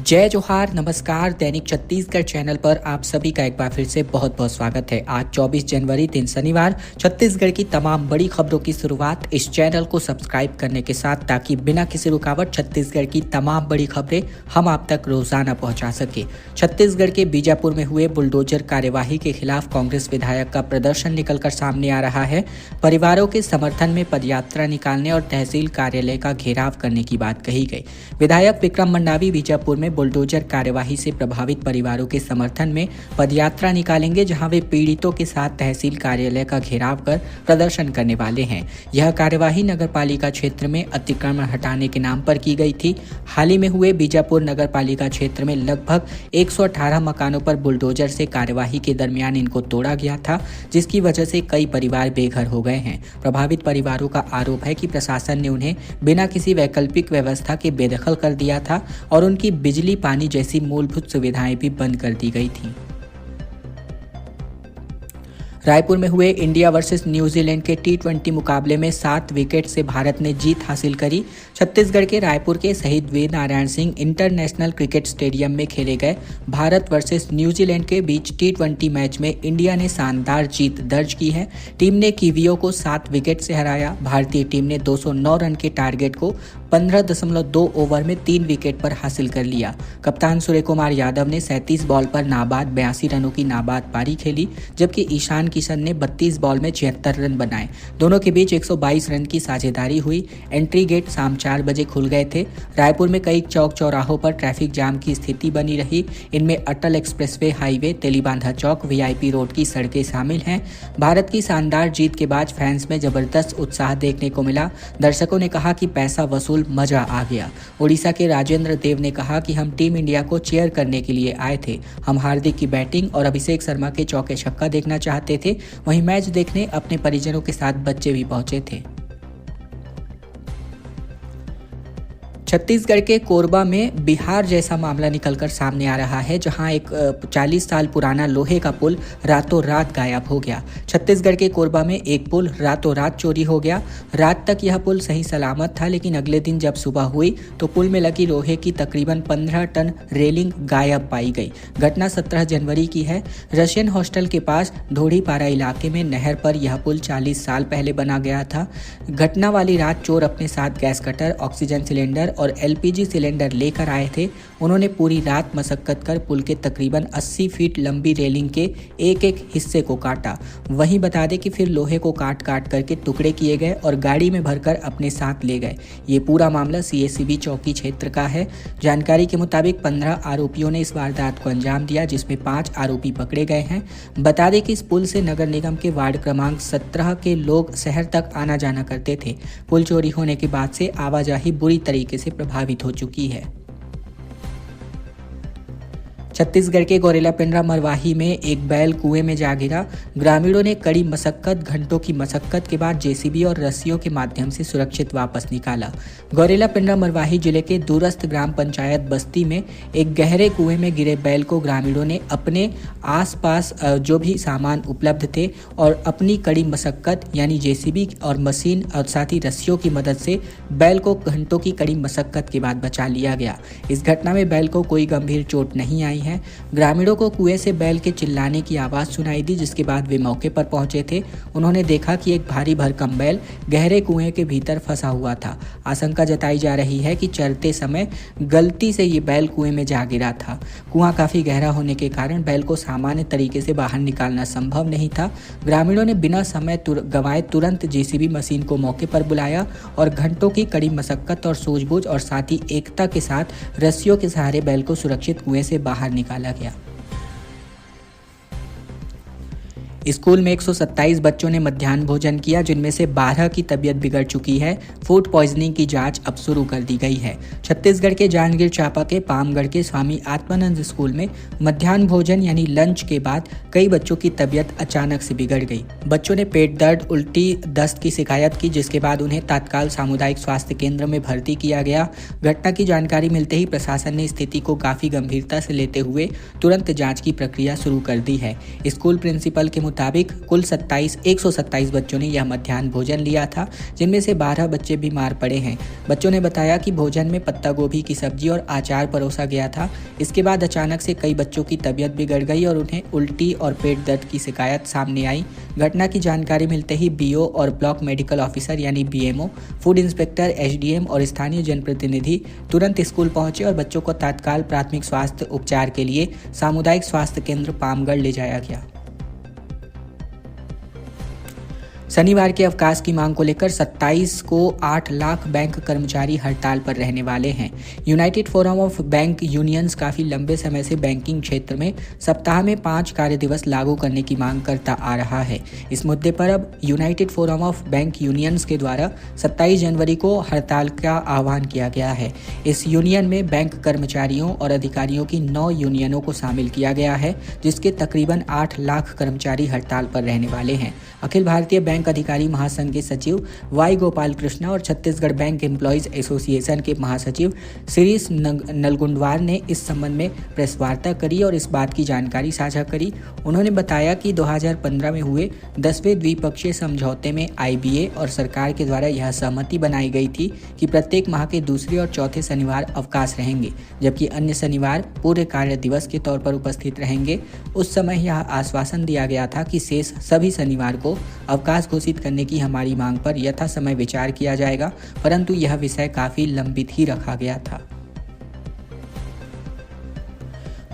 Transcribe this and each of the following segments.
जय जोहार, नमस्कार। दैनिक छत्तीसगढ़ चैनल पर आप सभी का एक बार फिर से बहुत बहुत स्वागत है। आज 24 जनवरी दिन शनिवार छत्तीसगढ़ की तमाम बड़ी खबरों की शुरुआत इस चैनल को सब्सक्राइब करने के साथ, ताकि बिना किसी रुकावट छत्तीसगढ़ की तमाम बड़ी खबरें हम आप तक रोजाना पहुंचा सके। छत्तीसगढ़ के बीजापुर में हुए बुलडोजर कार्यवाही के खिलाफ कांग्रेस विधायक का प्रदर्शन निकलकर सामने आ रहा है। परिवारों के समर्थन में पदयात्रा निकालने और तहसील कार्यालय का घेराव करने की बात कही गई। विधायक विक्रम मंडावी बीजापुर में बुलडोजर कार्यवाही से प्रभावित परिवारों के समर्थन में पदयात्रा निकालेंगे, जहां वे पीड़ितों के साथ तहसील कार्यालय का घेराव कर प्रदर्शन करने वाले हैं। यह कार्यवाही नगरपालिका क्षेत्र में अतिक्रमण हटाने के नाम पर की गई थी। हाल ही में हुए बीजापुर नगरपालिका क्षेत्र में लगभग 118 मकानों पर बुलडोजर से कार्यवाही के दरमियान इनको तोड़ा गया था, जिसकी वजह से कई परिवार बेघर हो गए हैं। प्रभावित परिवारों का आरोप है कि प्रशासन ने उन्हें बिना किसी वैकल्पिक व्यवस्था के बेदखल कर दिया था और उनकी बिजली, पानी जैसी मूलभूत सुविधाएं भी बंद कर दी गई थी। रायपुर में हुए इंडिया वर्सेस न्यूजीलैंड के T20 मुकाबले में 7 विकेट से भारत ने जीत हासिल करी। छत्तीसगढ़ के रायपुर के Shaheed Veer Narayan Singh international cricket stadium में खेले गए भारत वर्सेस न्यूजीलैंड के बीच T20 मैच में इंडिया ने शानदार जीत दर्ज की है। टीम ने कीवियों को 7 विकेट से हराया। भारतीय टीम ने 209 रन के टारगेट को 15.2 ओवर में 3 विकेट पर हासिल कर लिया। कप्तान सूर्य कुमार यादव ने 37 बॉल पर नाबाद 82 रनों की नाबाद पारी खेली, जबकि ईशान किशन ने 32 बॉल में 76 रन बनाए। दोनों के बीच 122 रन की साझेदारी हुई। एंट्री गेट शाम 4 बजे खुल गए थे। रायपुर में कई चौक चौराहों पर ट्रैफिक जाम की स्थिति बनी रही। इनमें अटल एक्सप्रेसवे हाईवे, तेलीबांधा चौक, VIP रोड की सड़कें शामिल हैं। भारत की शानदार जीत के बाद फैंस में जबरदस्त उत्साह देखने को मिला। दर्शकों ने कहा कि पैसा वसूल मजा आ गया। उड़ीसा के राजेंद्र देव ने कहा कि हम टीम इंडिया को चीयर करने के लिए आए थे। हम हार्दिक की बैटिंग और अभिषेक शर्मा के चौके छक्का देखना चाहते थे। वहीं मैच देखने अपने परिजनों के साथ बच्चे भी पहुंचे थे। छत्तीसगढ़ के कोरबा में बिहार जैसा मामला निकलकर सामने आ रहा है, जहां एक 40 साल पुराना लोहे का पुल रातों रात गायब हो गया। छत्तीसगढ़ के कोरबा में एक पुल रातों रात चोरी हो गया। रात तक यह पुल सही सलामत था, लेकिन अगले दिन जब सुबह हुई तो पुल में लगी लोहे की तकरीबन 15 टन रेलिंग गायब पाई गई। घटना 17 जनवरी की है। रशियन हॉस्टल के पास ढोड़ीपारा इलाके में नहर पर यह पुल 40 साल पहले बना गया था। घटना वाली रात चोर अपने साथ गैस कटर, ऑक्सीजन सिलेंडर और LPG सिलेंडर लेकर आए थे। उन्होंने पूरी रात मशक्कत कर पुल के तकरीबन 80 फीट लंबी रेलिंग के एक एक हिस्से को काटा। वहीं बता दें कि फिर लोहे को काट काट करके टुकड़े किए गए और गाड़ी में भरकर अपने साथ ले गए। ये पूरा मामला CACB चौकी क्षेत्र का है। जानकारी के मुताबिक 15 आरोपियों ने इस वारदात को अंजाम दिया, जिसमें 5 आरोपी पकड़े गए हैं। बता दें कि इस पुल से नगर निगम के वार्ड क्रमांक 17 के लोग शहर तक आना जाना करते थे। पुल चोरी होने के बाद से आवाजाही बुरी तरीके से प्रभावित हो चुकी है। छत्तीसगढ़ के गौरेला पिंडरा मरवाही में एक बैल कुएं में जा गिरा। ग्रामीणों ने कड़ी घंटों की मशक्कत के बाद JCB और रस्सियों के माध्यम से सुरक्षित वापस निकाला। गौरेला पिंडरा मरवाही जिले के दूरस्थ ग्राम पंचायत बस्ती में एक गहरे कुएं में गिरे बैल को ग्रामीणों ने अपने आसपास जो भी सामान उपलब्ध थे और अपनी कड़ी मशक्कत यानी JCB और मशीन और साथ ही रस्सियों की मदद से बैल को घंटों की कड़ी मशक्कत के बाद बचा लिया गया। इस घटना में बैल को कोई गंभीर चोट नहीं आई है। ग्रामीणों को कुएं से बैल के चिल्लाने की आवाज सुनाई दी, जिसके बाद वे मौके पर पहुंचे थे। उन्होंने देखा कि एक भारी भरकम बैल गहरे कुएं के भीतर फंसा हुआ था। आशंका जताई जा रही है कि चरते समय गलती से ये बैल कुएं में जा गिरा था। कुआं काफी गहरा होने के कारण बैल को सामान्य तरीके से बाहर निकालना संभव नहीं था। ग्रामीणों ने बिना समय गंवाए तुरंत JCB मशीन को मौके पर बुलाया और घंटों की कड़ी मशक्कत और सूझबूझ और साथ ही एकता के साथ रस्सियों के सहारे बैल को सुरक्षित कुएं से बाहर निकाला गया। स्कूल में 127 बच्चों ने मध्याह्न भोजन किया, जिनमें से 12 की तबीयत बिगड़ चुकी है। फूड पॉइजनिंग की जांच अब शुरू कर दी गई है। छत्तीसगढ़ के जांजगीर चांपा के पामगढ़ के स्वामी आत्मानंद स्कूल में मध्याह्न भोजन यानी लंच के बाद कई बच्चों की तबीयत अचानक से बिगड़ गई। बच्चों ने पेट दर्द, उल्टी, दस्त की शिकायत की, जिसके बाद उन्हें तत्काल सामुदायिक स्वास्थ्य केंद्र में भर्ती किया गया। घटना की जानकारी मिलते ही प्रशासन ने स्थिति को काफी गंभीरता से लेते हुए तुरंत जाँच की प्रक्रिया शुरू कर दी है। स्कूल प्रिंसिपल के मुताबिक कुल 127 बच्चों ने यह मध्याह्न भोजन लिया था, जिनमें से 12 बच्चे बीमार पड़े हैं। बच्चों ने बताया कि भोजन में पत्ता गोभी की सब्जी और अचार परोसा गया था। इसके बाद अचानक से कई बच्चों की तबीयत बिगड़ गई और उन्हें उल्टी और पेट दर्द की शिकायत सामने आई। घटना की जानकारी मिलते ही बीओ और ब्लॉक मेडिकल ऑफिसर यानी बीएमओ, फूड इंस्पेक्टर, एसडीएम और स्थानीय जनप्रतिनिधि तुरंत स्कूल पहुंचे और बच्चों को तत्काल प्राथमिक स्वास्थ्य उपचार के लिए सामुदायिक स्वास्थ्य केंद्र पामगढ़ ले जाया गया। शनिवार के अवकाश की मांग को लेकर 27 को 8 लाख बैंक कर्मचारी हड़ताल पर रहने वाले हैं। United forum of bank unions काफ़ी लंबे समय से बैंकिंग क्षेत्र में सप्ताह में 5 कार्य दिवस लागू करने की मांग करता आ रहा है। इस मुद्दे पर अब United forum of bank unions के द्वारा 27 जनवरी को हड़ताल का आह्वान किया गया है। इस यूनियन में बैंक कर्मचारियों और अधिकारियों की 9 यूनियनों को शामिल किया गया है, जिसके तकरीबन 8 लाख कर्मचारी हड़ताल पर रहने वाले हैं। अखिल भारतीय बैंक अधिकारी महासंघ के सचिव वाई गोपाल कृष्णा और छत्तीसगढ़ बैंक एम्प्लॉयज एसोसिएशन के महासचिव शिरीष नलगुंडवार ने इस संबंध में प्रेस वार्ता करी और इस बात की जानकारी साझा करी। उन्होंने बताया कि 2015 में हुए 10वें द्विपक्षीय समझौते में आईबीए और सरकार के द्वारा यह सहमति बनाई गई थी कि प्रत्येक माह के दूसरे और चौथे शनिवार अवकाश रहेंगे, जबकि अन्य शनिवार पूरे कार्य दिवस के तौर पर उपस्थित रहेंगे। उस समय यह आश्वासन दिया गया था कि शेष सभी शनिवार को अवकाश घोषित करने की हमारी मांग पर यथा समय विचार किया जाएगा, परंतु यह विषय काफी लंबित ही रखा गया था।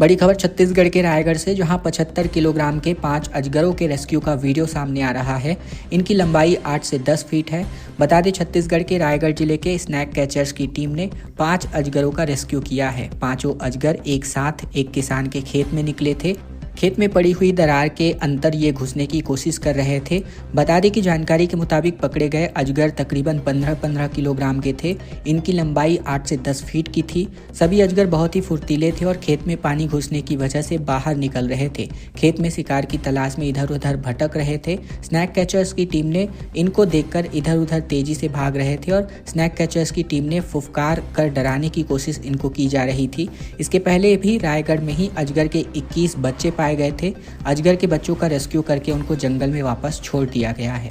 बड़ी खबर छत्तीसगढ़ के रायगढ़ से, जहां 75 किलोग्राम के 5 अजगरों के रेस्क्यू का वीडियो सामने आ रहा है। इनकी लंबाई 8 से 10 फीट है। बता दें, छत्तीसगढ़ के रायगढ़ जिले के स्नैक कैचर्स की टीम ने 5 अजगरों का रेस्क्यू किया है। पांचों अजगर एक साथ एक किसान के खेत में निकले थे। खेत में पड़ी हुई दरार के अंदर ये घुसने की कोशिश कर रहे थे। बता दें कि जानकारी के मुताबिक पकड़े गए अजगर तकरीबन 15-15 किलोग्राम के थे। इनकी लंबाई 8 से 10 फीट की थी। सभी अजगर बहुत ही फुर्तीले थे और खेत में पानी घुसने की वजह से बाहर निकल रहे थे। खेत में शिकार की तलाश में इधर उधर भटक रहे थे। स्नैक कैचर्स की टीम ने इनको देखकर इधर उधर तेजी से भाग रहे थे और स्नैक कैचर्स की टीम ने फुफकार कर डराने की कोशिश इनको की जा रही थी। इसके पहले भी रायगढ़ में ही अजगर के 21 बच्चे पाए गए थे। अजगर के बच्चों का रेस्क्यू करके उनको जंगल में वापस छोड़ दिया गया है।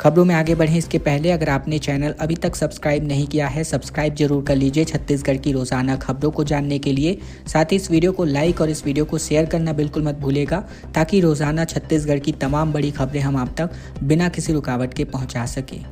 खबरों में आगे बढ़ें इसके पहले अगर आपने चैनल अभी तक सब्सक्राइब नहीं किया है, सब्सक्राइब जरूर कर लीजिए छत्तीसगढ़ की रोजाना खबरों को जानने के लिए। साथ ही इस वीडियो को लाइक और इस वीडियो को शेयर करना बिल्कुल मत भूलिएगा, ताकि रोजाना छत्तीसगढ़ की तमाम बड़ी खबरें हम आप तक बिना किसी रुकावट के पहुंचा सकें।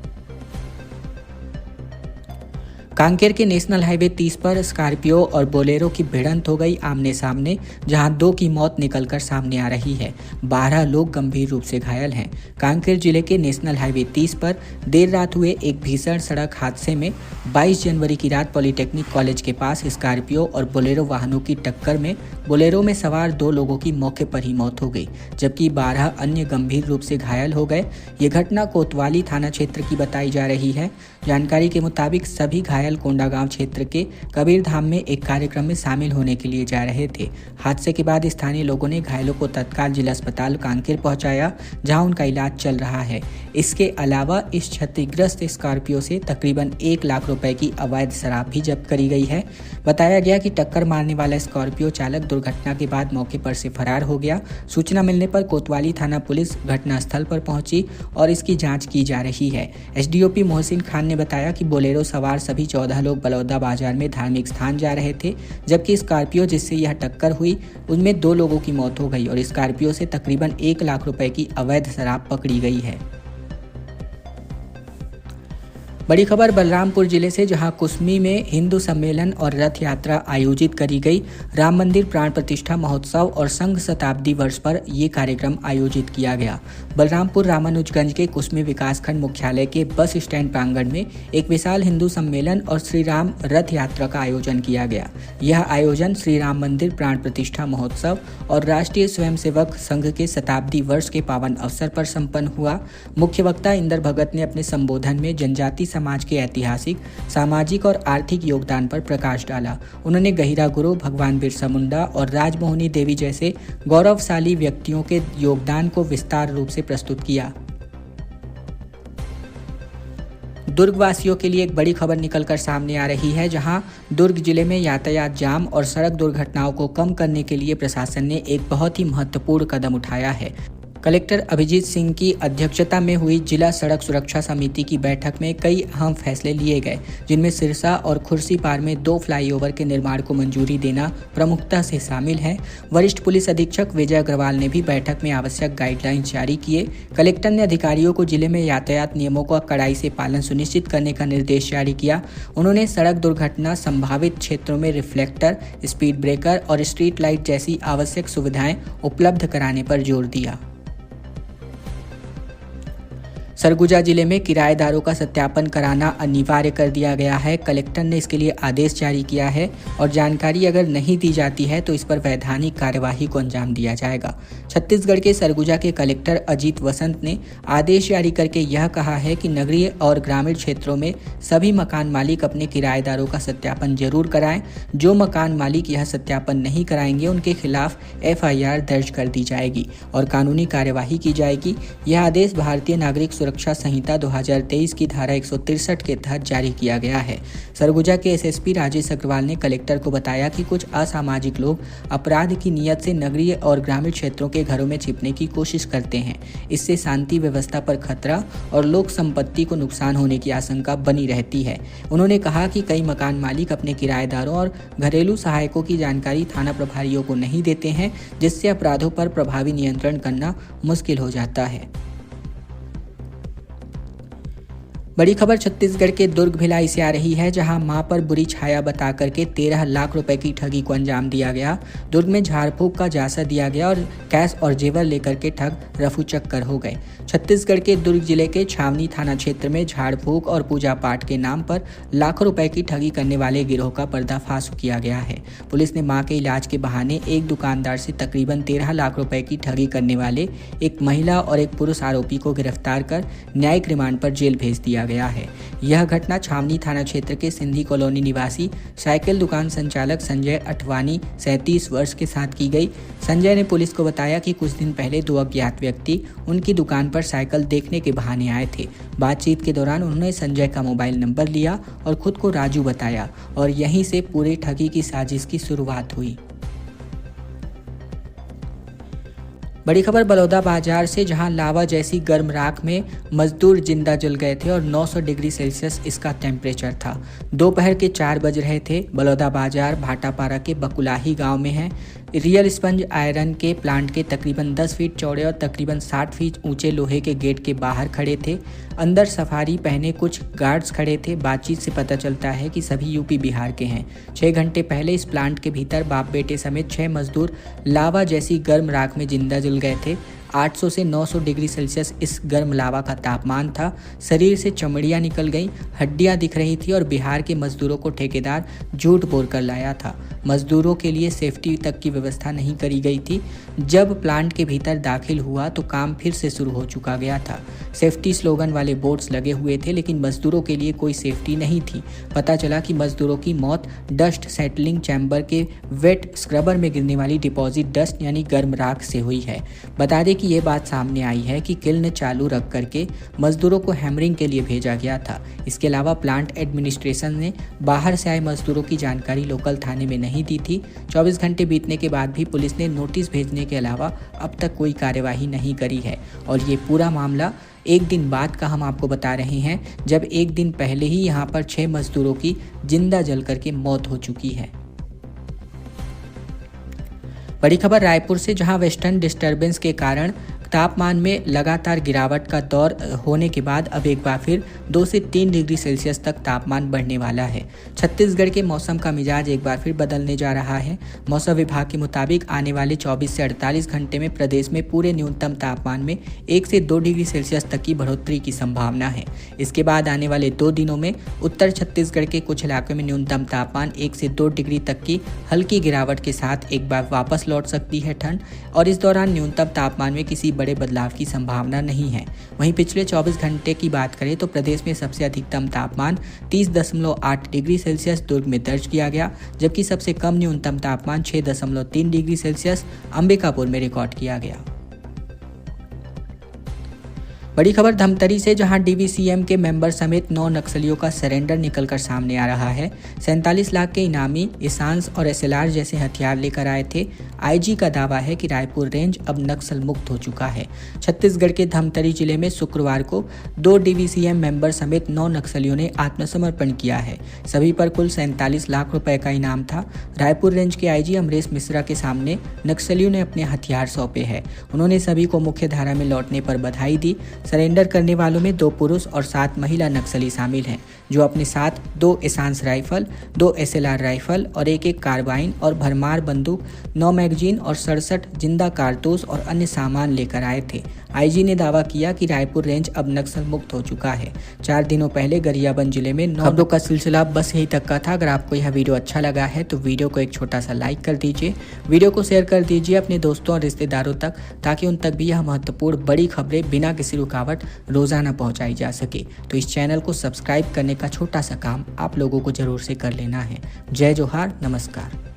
कांकेर के नेशनल हाईवे 30 पर स्कॉर्पियो और बोलेरो की भिड़ंत हो गई आमने सामने, जहां 2 की मौत निकलकर सामने आ रही है। 12 लोग गंभीर रूप से घायल हैं। कांकेर जिले के नेशनल हाईवे 30 पर देर रात हुए एक भीषण सड़क हादसे में 22 जनवरी की रात पॉलिटेक्निक कॉलेज के पास स्कॉर्पियो और बोलेरो वाहनों की टक्कर में बोलेरो में सवार 2 लोगों की मौके पर ही मौत हो गई, जबकि 12 अन्य गंभीर रूप से घायल हो गए। ये घटना कोतवाली थाना क्षेत्र की बताई जा रही है। जानकारी के मुताबिक सभी घायल कोंडागांव क्षेत्र के कबीर धाम में एक कार्यक्रम में शामिल होने के लिए जा रहे थे। हादसे के बाद स्थानीय लोगों ने घायलों को तत्काल जिला अस्पताल कांकेर पहुंचाया, जहां उनका इलाज चल रहा है। इसके अलावा इस क्षतिग्रस्त स्कॉर्पियो से तकरीबन 1 लाख रुपए की अवैध शराब भी जब्त करी गई है। बताया गया कि टक्कर मारने वाला स्कॉर्पियो चालक दुर्घटना के बाद मौके पर से फरार हो गया। सूचना मिलने पर कोतवाली थाना पुलिस घटनास्थल पर पहुंची और इसकी जांच की जा रही है। एसडीओपी मोहसिन खान ने बताया कि बोलेरो सवार सभी 14 लोग बलौदा बाजार में धार्मिक स्थान जा रहे थे, जबकि स्कॉर्पियो जिससे यह टक्कर हुई उनमें 2 लोगों की मौत हो गई और स्कॉर्पियो से तकरीबन 1 लाख रुपए की अवैध शराब पकड़ी गई है। बड़ी खबर बलरामपुर जिले से, जहां कुसमी में हिंदू सम्मेलन और रथ यात्रा आयोजित करी गई। राम मंदिर प्राण प्रतिष्ठा महोत्सव और संघ शताब्दी वर्ष पर यह कार्यक्रम आयोजित किया गया। बलरामपुर रामानुजगंज के कुसमी विकासखंड मुख्यालय के बस स्टैंड प्रांगण में एक विशाल हिंदू सम्मेलन और श्री राम रथ यात्रा का आयोजन किया गया। यह आयोजन श्री राम मंदिर प्राण प्रतिष्ठा महोत्सव और राष्ट्रीय स्वयंसेवक संघ के शताब्दी वर्ष के पावन अवसर पर संपन्न हुआ। मुख्य वक्ता इंदर भगत ने अपने संबोधन में जनजाति समाज के ऐतिहासिक, सामाजिक और आर्थिक योगदान पर प्रकाश डाला। उन्होंने गहिरा गुरु, भगवान बिरसा मुंडा और राजमोहिनी देवी जैसे गौरवशाली व्यक्तियों के योगदान को विस्तार रूप से प्रस्तुत किया। दुर्ग वासियों के लिए एक बड़ी खबर निकलकर सामने आ रही है, जहां दुर्ग जिले में यातायात जाम और सड़क दुर्घटनाओं को कम करने के लिए प्रशासन ने एक बहुत ही महत्वपूर्ण कदम उठाया है। कलेक्टर अभिजीत सिंह की अध्यक्षता में हुई जिला सड़क सुरक्षा समिति की बैठक में कई अहम फैसले लिए गए, जिनमें सिरसा और खुर्सीपार में 2 फ्लाईओवर के निर्माण को मंजूरी देना प्रमुखता से शामिल है। वरिष्ठ पुलिस अधीक्षक विजय अग्रवाल ने भी बैठक में आवश्यक गाइडलाइंस जारी किए। कलेक्टर ने अधिकारियों को जिले में यातायात नियमों का कड़ाई से पालन सुनिश्चित करने का निर्देश जारी किया। उन्होंने सड़क दुर्घटना संभावित क्षेत्रों में रिफ्लेक्टर, स्पीड ब्रेकर और स्ट्रीट लाइट जैसी आवश्यक सुविधाएं उपलब्ध कराने पर जोर दिया। सरगुजा जिले में किराएदारों का सत्यापन कराना अनिवार्य कर दिया गया है। कलेक्टर ने इसके लिए आदेश जारी किया है और जानकारी अगर नहीं दी जाती है तो इस पर वैधानिक कार्यवाही को अंजाम दिया जाएगा। छत्तीसगढ़ के सरगुजा के कलेक्टर अजीत वसंत ने आदेश जारी करके यह कहा है कि नगरीय और ग्रामीण क्षेत्रों में सभी मकान मालिक अपने किराएदारों का सत्यापन जरूर कराएं। जो मकान मालिक यह सत्यापन नहीं कराएंगे उनके खिलाफ FIR दर्ज कर दी जाएगी और कानूनी कार्यवाही की जाएगी। यह आदेश भारतीय नागरिक सुरक्षा संहिता 2023 की धारा 163 के तहत जारी किया गया है। सरगुजा के SSP राजेश अग्रवाल ने कलेक्टर को बताया कि कुछ असामाजिक लोग अपराध की नीयत से नगरीय और ग्रामीण क्षेत्रों के घरों में छिपने की कोशिश करते हैं। इससे शांति व्यवस्था पर खतरा और लोक संपत्ति को नुकसान होने की आशंका बनी रहती है। उन्होंने कहा कि कई मकान मालिक अपने किराएदारों और घरेलू सहायकों की जानकारी थाना प्रभारियों को नहीं देते हैं, जिससे अपराधों पर प्रभावी नियंत्रण करना मुश्किल हो जाता है। बड़ी खबर छत्तीसगढ़ के दुर्ग भिलाई से आ रही है, जहां मां पर बुरी छाया बता करके 13 लाख रुपए की ठगी को अंजाम दिया गया। दुर्ग में झाड़ फूक का जासा दिया गया और कैश और जेवर लेकर के ठग रफू चक्कर हो गए। छत्तीसगढ़ के दुर्ग जिले के छावनी थाना क्षेत्र में झाड़ फूक और पूजा पाठ के नाम पर लाखों रुपए की ठगी करने वाले गिरोह का पर्दाफाश किया गया है। पुलिस ने मां के इलाज के बहाने एक दुकानदार से तकरीबन 13 लाख रुपए की ठगी करने वाले एक महिला और एक पुरुष आरोपी को गिरफ्तार कर न्यायिक रिमांड पर जेल भेज दिया गया है। यह घटना छावनी थाना क्षेत्र के सिंधी कॉलोनी निवासी साइकिल दुकान संचालक संजय अठवानी 37 वर्ष के साथ की गई। संजय ने पुलिस को बताया कि कुछ दिन पहले 2 अज्ञात व्यक्ति उनकी दुकान पर साइकिल देखने के बहाने आए थे। बातचीत के दौरान उन्होंने संजय का मोबाइल नंबर लिया और खुद को राजू बताया और यहीं से पूरे ठगी की साजिश की शुरुआत हुई। बड़ी खबर बलौदा बाजार से, जहां लावा जैसी गर्म राख में मजदूर जिंदा जल गए थे और 900 डिग्री सेल्सियस इसका टेम्परेचर था। दोपहर के 4 बज रहे थे। बलौदा बाजार भाटापारा के बकुलाही गांव में है। रियल स्पंज आयरन के प्लांट के तकरीबन 10 फीट चौड़े और तकरीबन 60 फीट ऊंचे लोहे के गेट के बाहर खड़े थे। अंदर सफारी पहने कुछ गार्ड्स खड़े थे। बातचीत से पता चलता है कि सभी यूपी बिहार के हैं। 6 घंटे पहले इस प्लांट के भीतर बाप बेटे समेत 6 मजदूर लावा जैसी गर्म राख में जिंदा जल गए थे। 800 से 900 डिग्री सेल्सियस इस गर्म लावा का तापमान था। शरीर से चमड़ियां निकल गई, हड्डियां दिख रही थी और बिहार के मजदूरों को ठेकेदार झूठ बोलकर लाया था। मजदूरों के लिए सेफ्टी तक की व्यवस्था नहीं करी गई थी। जब प्लांट के भीतर दाखिल हुआ तो काम फिर से शुरू हो चुका गया था। सेफ्टी स्लोगन वाले बोर्ड्स लगे हुए थे, लेकिन मजदूरों के लिए कोई सेफ्टी नहीं थी। पता चला कि मजदूरों की मौत डस्ट सेटलिंग चैम्बर के वेट स्क्रबर में गिरने वाली डिपॉजिट डस्ट यानी गर्म राख से हुई है। बता दें कि ये बात सामने आई है कि किल्न चालू रख करके मजदूरों को हैमरिंग के लिए भेजा गया था। इसके अलावा प्लांट एडमिनिस्ट्रेशन ने बाहर से आए मजदूरों की जानकारी लोकल थाने में नहीं दी थी। 24 घंटे बीतने के बाद भी पुलिस ने नोटिस भेजने के अलावा अब तक कोई कार्यवाही नहीं करी है और ये पूरा मामला एक दिन बाद का हम आपको बता रहे हैं, जब एक दिन पहले ही यहाँ पर 6 मजदूरों की जिंदा जल करके मौत हो चुकी है। बड़ी खबर रायपुर से, जहां वेस्टर्न डिस्टर्बेंस के कारण तापमान में लगातार गिरावट का दौर होने के बाद अब एक बार फिर 2 से 3 डिग्री सेल्सियस तक तापमान बढ़ने वाला है। छत्तीसगढ़ के मौसम का मिजाज एक बार फिर बदलने जा रहा है। मौसम विभाग के मुताबिक आने वाले 24 से 48 घंटे में प्रदेश में पूरे न्यूनतम तापमान में 1 से 2 डिग्री सेल्सियस तक की बढ़ोतरी की संभावना है। इसके बाद आने वाले 2 दिनों में उत्तर छत्तीसगढ़ के कुछ इलाकों में न्यूनतम तापमान 1 से 2 डिग्री तक की हल्की गिरावट के साथ एक बार वापस लौट सकती है ठंड, और इस दौरान न्यूनतम तापमान में किसी बड़े बदलाव की संभावना नहीं है। वहीं पिछले 24 घंटे की बात करें तो प्रदेश में सबसे अधिकतम तापमान 30.8 डिग्री सेल्सियस दुर्ग में दर्ज किया गया, जबकि सबसे कम न्यूनतम तापमान 6.3 डिग्री सेल्सियस अंबिकापुर में रिकॉर्ड किया गया। बड़ी खबर धमतरी से, जहां डीवीसीएम के मेंबर समेत 9 नक्सलियों का सरेंडर निकलकर सामने आ रहा है। 47 लाख के इनामी, इसांस और एसएलआर जैसे हथियार लेकर आए थे। आईजी का दावा है कि रायपुर रेंज अब नक्सल मुक्त हो चुका है। छत्तीसगढ़ के धमतरी जिले में शुक्रवार को 2 डीवीसीएम मेंबर समेत 9 नक्सलियों ने आत्मसमर्पण किया है। सभी पर कुल 47 लाख रुपए का इनाम था। रायपुर रेंज के आईजी अमरेश मिश्रा के सामने नक्सलियों ने अपने हथियार सौंपे हैं। उन्होंने सभी को मुख्य धारा में लौटने पर बधाई दी। सरेंडर करने वालों में 2 पुरुष और 7 महिला नक्सली शामिल हैं, जो अपने साथ 2 एसांस राइफल, 2 एसएलआर राइफल और एक कार्बाइन और भरमार बंदूक, 9 मैगजीन और 67 जिंदा कारतूस और अन्य सामान लेकर आए थे। आईजी ने दावा किया कि रायपुर रेंज अब नक्सल मुक्त हो चुका है। 4 दिनों पहले गरियाबंद जिले में खबरों का सिलसिला बस यही तक का था। अगर आपको यह वीडियो अच्छा लगा है तो वीडियो को एक छोटा सा लाइक कर दीजिए, वीडियो को शेयर कर दीजिए अपने दोस्तों और रिश्तेदारों तक, ताकि उन तक भी यह महत्वपूर्ण बड़ी खबरें बिना किसी रुकावट रोजाना पहुंचाई जा सके। तो इस चैनल को सब्सक्राइब करने का छोटा सा काम आप लोगों को जरूर से कर लेना है। जय जोहार, नमस्कार।